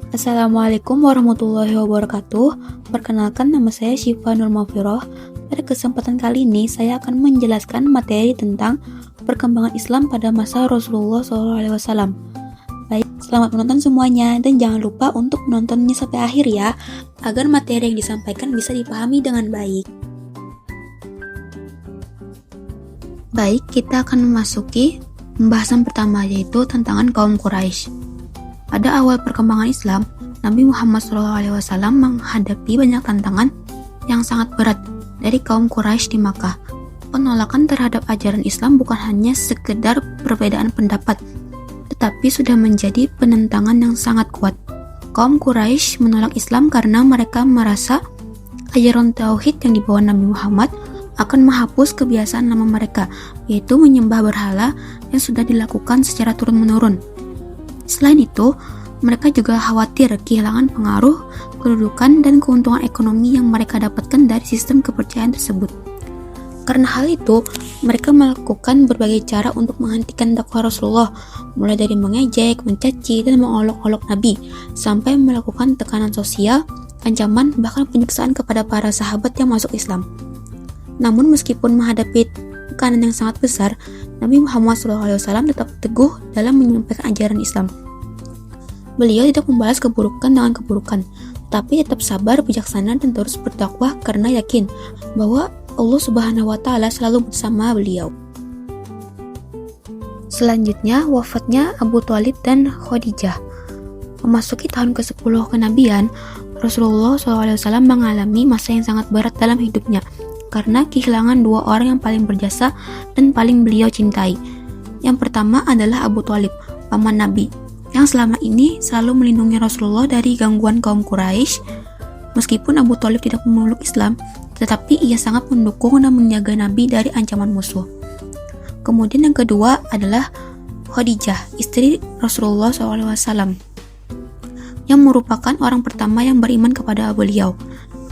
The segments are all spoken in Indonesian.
Assalamualaikum warahmatullahi wabarakatuh. Perkenalkan, nama saya Syifa Nur Mafiroh. Pada kesempatan kali ini saya akan menjelaskan materi tentang perkembangan Islam pada masa Rasulullah SAW. Baik, selamat menonton semuanya dan jangan lupa untuk menontonnya sampai akhir ya, agar materi yang disampaikan bisa dipahami dengan baik. Baik, kita akan memasuki pembahasan pertama, yaitu tantangan kaum Quraisy. Pada awal perkembangan Islam, Nabi Muhammad SAW menghadapi banyak tantangan yang sangat berat dari kaum Quraisy di Makkah. Penolakan terhadap ajaran Islam bukan hanya sekedar perbedaan pendapat, tetapi sudah menjadi penentangan yang sangat kuat. Kaum Quraisy menolak Islam karena mereka merasa ajaran tauhid yang dibawa Nabi Muhammad akan menghapus kebiasaan lama mereka, yaitu menyembah berhala yang sudah dilakukan secara turun-menurun. Selain itu, mereka juga khawatir kehilangan pengaruh, kedudukan, dan keuntungan ekonomi yang mereka dapatkan dari sistem kepercayaan tersebut. Karena hal itu, mereka melakukan berbagai cara untuk menghentikan dakwah Rasulullah, mulai dari mengejek, mencaci, dan mengolok-olok Nabi, sampai melakukan tekanan sosial, ancaman, bahkan penyiksaan kepada para sahabat yang masuk Islam. Namun meskipun menghadapi tekanan yang sangat besar, Nabi Muhammad SAW tetap teguh dalam menyampaikan ajaran Islam. Beliau tidak membalas keburukan dengan keburukan, tapi tetap sabar, bijaksana, dan terus berdakwah karena yakin bahwa Allah Subhanahu wa Ta'ala selalu bersama beliau. Selanjutnya, wafatnya Abu Thalib dan Khadijah. Memasuki tahun ke-10 kenabian, Rasulullah SAW mengalami masa yang sangat berat dalam hidupnya karena kehilangan dua orang yang paling berjasa dan paling beliau cintai. Yang pertama adalah Abu Thalib, paman Nabi, yang selama ini selalu melindungi Rasulullah dari gangguan kaum Quraisy. Meskipun Abu Thalib tidak memeluk Islam, tetapi ia sangat mendukung dan menjaga Nabi dari ancaman musuh. Kemudian yang kedua adalah Khadijah, istri Rasulullah SAW, yang merupakan orang pertama yang beriman kepada beliau.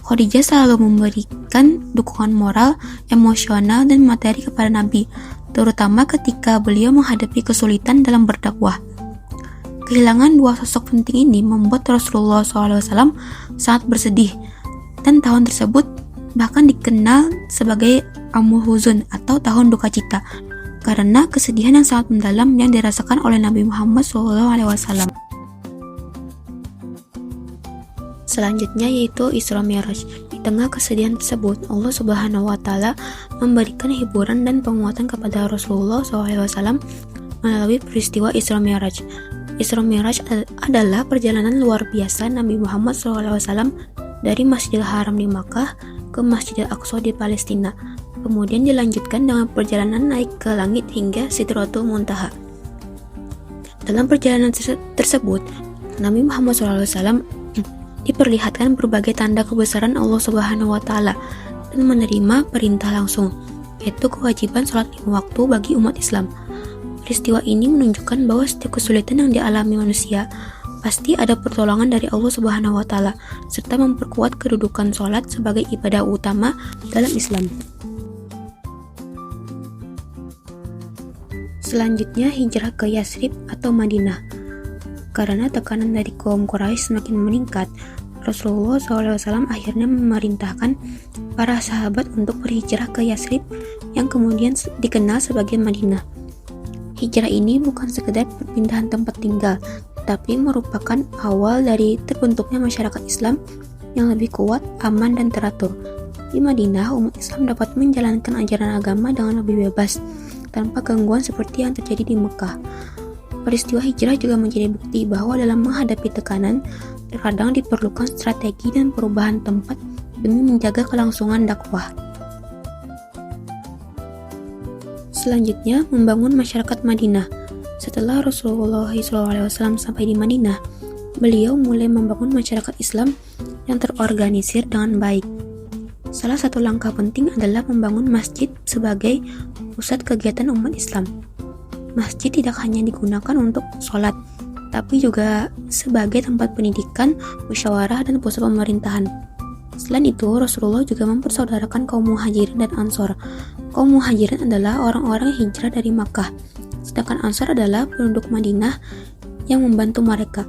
Khadijah selalu memberikan dukungan moral, emosional, dan materi kepada Nabi, terutama ketika beliau menghadapi kesulitan dalam berdakwah. Kehilangan dua sosok penting ini membuat Rasulullah SAW sangat bersedih, dan tahun tersebut bahkan dikenal sebagai Amul Huzun atau tahun duka cita, karena kesedihan yang sangat mendalam yang dirasakan oleh Nabi Muhammad SAW. Selanjutnya yaitu Isra Mi'raj. Di tengah kesedihan tersebut, Allah Subhanahu wa Ta'ala memberikan hiburan dan penguatan kepada Rasulullah SAW melalui peristiwa Isra Mi'raj. Isra Mi'raj adalah perjalanan luar biasa Nabi Muhammad SAW dari Masjidil Haram di Makkah ke Masjidil Aqsa di Palestina. Kemudian dilanjutkan dengan perjalanan naik ke langit hingga Sidratul Muntaha. Dalam perjalanan tersebut, Nabi Muhammad SAW diperlihatkan berbagai tanda kebesaran Allah Subhanahu wa Ta'ala dan menerima perintah langsung, yaitu kewajiban sholat 5 waktu bagi umat Islam. Peristiwa ini menunjukkan bahwa setiap kesulitan yang dialami manusia pasti ada pertolongan dari Allah Subhanahu wa Ta'ala, serta memperkuat kedudukan sholat sebagai ibadah utama dalam Islam. Selanjutnya, hijrah ke Yasrib atau Madinah. Karena tekanan dari kaum Quraisy semakin meningkat, Rasulullah SAW akhirnya memerintahkan para sahabat untuk berhijrah ke Yasrib yang kemudian dikenal sebagai Madinah. Hijrah ini bukan sekedar perpindahan tempat tinggal, tapi merupakan awal dari terbentuknya masyarakat Islam yang lebih kuat, aman, dan teratur. Di Madinah, umat Islam dapat menjalankan ajaran agama dengan lebih bebas, tanpa gangguan seperti yang terjadi di Mekah. Peristiwa hijrah juga menjadi bukti bahwa dalam menghadapi tekanan, terkadang diperlukan strategi dan perubahan tempat demi menjaga kelangsungan dakwah. Selanjutnya, membangun masyarakat Madinah. Setelah Rasulullah SAW sampai di Madinah, beliau mulai membangun masyarakat Islam yang terorganisir dengan baik. Salah satu langkah penting adalah membangun masjid sebagai pusat kegiatan umat Islam. Masjid tidak hanya digunakan untuk sholat, tapi juga sebagai tempat pendidikan, musyawarah, dan pusat pemerintahan. Selain itu, Rasulullah juga mempersaudarakan kaum Muhajirin dan Ansor. Kaum Muhajirin adalah orang-orang hijrah dari Makkah, sedangkan Ansor adalah penduduk Madinah yang membantu mereka.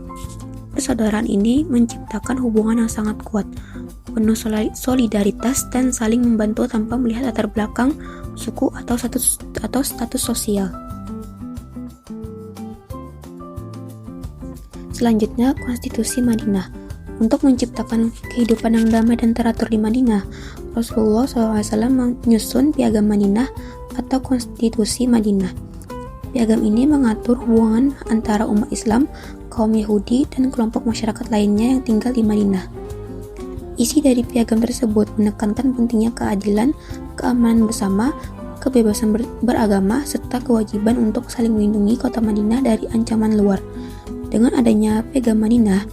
persaudaraan ini menciptakan hubungan yang sangat kuat, penuh solidaritas dan saling membantu tanpa melihat latar belakang, suku atau status sosial. Selanjutnya, Konstitusi Madinah. Untuk menciptakan kehidupan yang damai dan teratur di Madinah, Rasulullah SAW menyusun Piagam Madinah atau Konstitusi Madinah. Piagam ini mengatur hubungan antara umat Islam, kaum Yahudi, dan kelompok masyarakat lainnya yang tinggal di Madinah. Isi dari piagam tersebut menekankan pentingnya keadilan, keamanan bersama, kebebasan beragama, serta kewajiban untuk saling melindungi kota Madinah dari ancaman luar. Dengan adanya Piagam Madinah,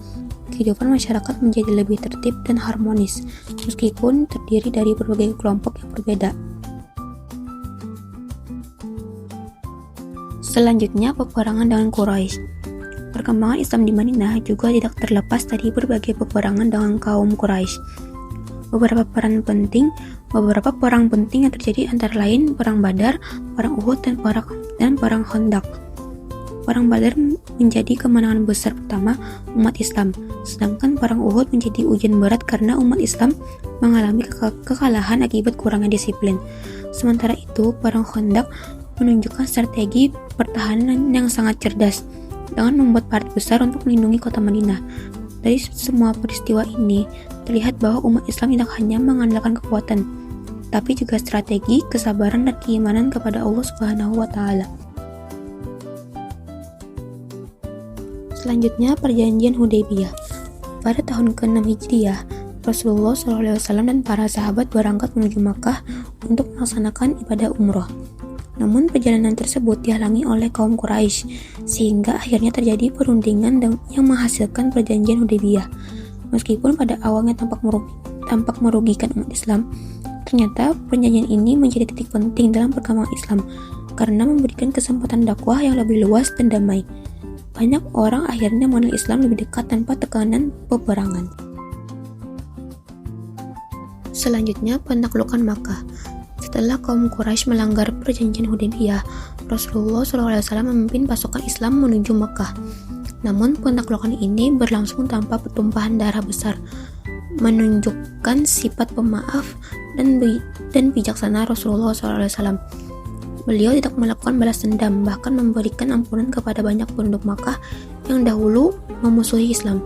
kehidupan masyarakat menjadi lebih tertib dan harmonis, meskipun terdiri dari berbagai kelompok yang berbeda. Selanjutnya, peperangan dengan Quraisy. Perkembangan Islam di Madinah juga tidak terlepas dari berbagai peperangan dengan kaum Quraisy. Beberapa perang penting yang terjadi antara lain Perang Badar, Perang Uhud, dan Perang Khandaq. Perang Badar menjadi kemenangan besar pertama umat Islam, sedangkan Perang Uhud menjadi ujian berat karena umat Islam mengalami kekalahan akibat kurangnya disiplin. Sementara itu, Perang Khandaq menunjukkan strategi pertahanan yang sangat cerdas, dengan membuat parit besar untuk melindungi kota Madinah. Dari semua peristiwa ini, terlihat bahwa umat Islam tidak hanya mengandalkan kekuatan, tapi juga strategi, kesabaran, dan keimanan kepada Allah Subhanahu wa Ta'ala. Selanjutnya, Perjanjian Hudaybiyah. Pada tahun ke-6 Hijriah, Rasulullah SAW dan para sahabat berangkat menuju Makkah untuk melaksanakan ibadah umroh. Namun perjalanan tersebut dihalangi oleh kaum Quraisy, sehingga akhirnya terjadi perundingan yang menghasilkan Perjanjian Hudaybiyah. Meskipun pada awalnya tampak merugikan umat Islam, ternyata perjanjian ini menjadi titik penting dalam perkembangan Islam karena memberikan kesempatan dakwah yang lebih luas dan damai. Banyak orang akhirnya mengenal Islam lebih dekat tanpa tekanan peperangan. Selanjutnya, penaklukan Makkah. Setelah kaum Quraisy melanggar Perjanjian Hudaybiyah, Rasulullah SAW memimpin pasukan Islam menuju Makkah. Namun penaklukan ini berlangsung tanpa pertumpahan darah besar, menunjukkan sifat pemaaf dan bijaksana Rasulullah SAW. Beliau tidak melakukan balas dendam, bahkan memberikan ampunan kepada banyak penduduk Makkah yang dahulu memusuhi Islam.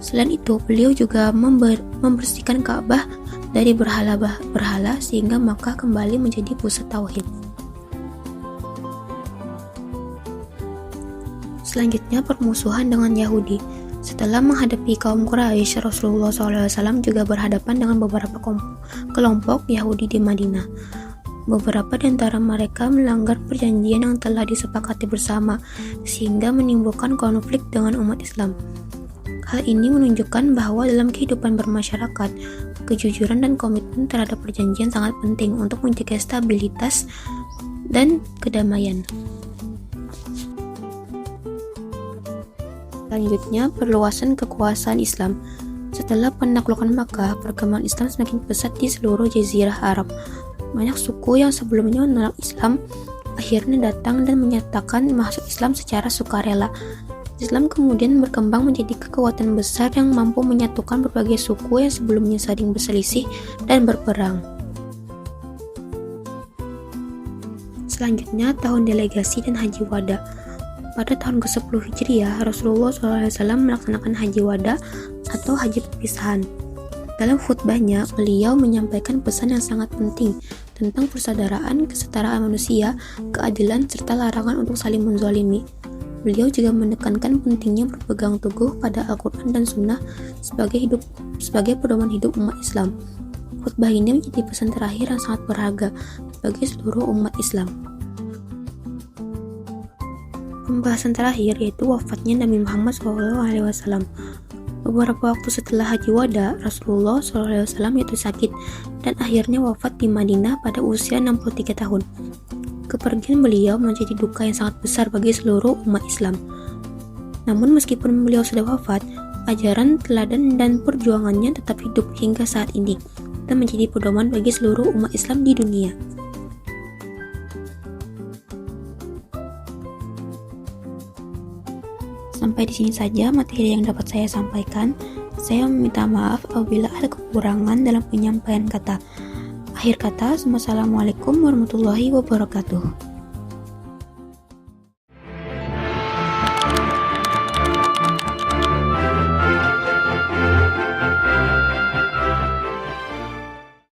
Selain itu, beliau juga membersihkan Ka'bah dari berhala sehingga Makkah kembali menjadi pusat tauhid. Selanjutnya, permusuhan dengan Yahudi. Setelah menghadapi kaum Quraisy, Rasulullah SAW juga berhadapan dengan beberapa kelompok Yahudi di Madinah. Beberapa di antara mereka melanggar perjanjian yang telah disepakati bersama, sehingga menimbulkan konflik dengan umat Islam. Hal ini menunjukkan bahwa dalam kehidupan bermasyarakat, kejujuran dan komitmen terhadap perjanjian sangat penting untuk menjaga stabilitas dan kedamaian. Selanjutnya, perluasan kekuasaan Islam. Setelah penaklukan Makkah, perkembangan Islam semakin pesat di seluruh Jazirah Arab. Banyak suku yang sebelumnya menolak Islam akhirnya datang dan menyatakan masuk Islam secara sukarela. Islam kemudian berkembang menjadi kekuatan besar yang mampu menyatukan berbagai suku yang sebelumnya saling berselisih dan berperang. Selanjutnya, tahun delegasi dan Haji Wada. Pada tahun ke-10 Hijriah, Rasulullah SAW melaksanakan Haji Wada atau Haji Perpisahan. Dalam khutbahnya, beliau menyampaikan pesan yang sangat penting tentang persaudaraan, kesetaraan manusia, keadilan, serta larangan untuk saling menzalimi. Beliau juga menekankan pentingnya berpegang teguh pada Al-Quran dan Sunnah sebagai pedoman hidup umat Islam. Khutbah ini menjadi pesan terakhir yang sangat berharga bagi seluruh umat Islam. Pembahasan terakhir yaitu wafatnya Nabi Muhammad SAW. Beberapa waktu setelah Haji Wada, Rasulullah SAW jatuh sakit dan akhirnya wafat di Madinah pada usia 63 tahun. Kepergian beliau menjadi duka yang sangat besar bagi seluruh umat Islam. Namun meskipun beliau sudah wafat, ajaran, teladan, dan perjuangannya tetap hidup hingga saat ini dan menjadi pedoman bagi seluruh umat Islam di dunia. Sampai sampai di sini saja materi yang dapat saya sampaikan. Saya meminta maaf apabila ada kekurangan dalam penyampaian kata. Akhir kata, wassalamualaikum warahmatullahi wabarakatuh.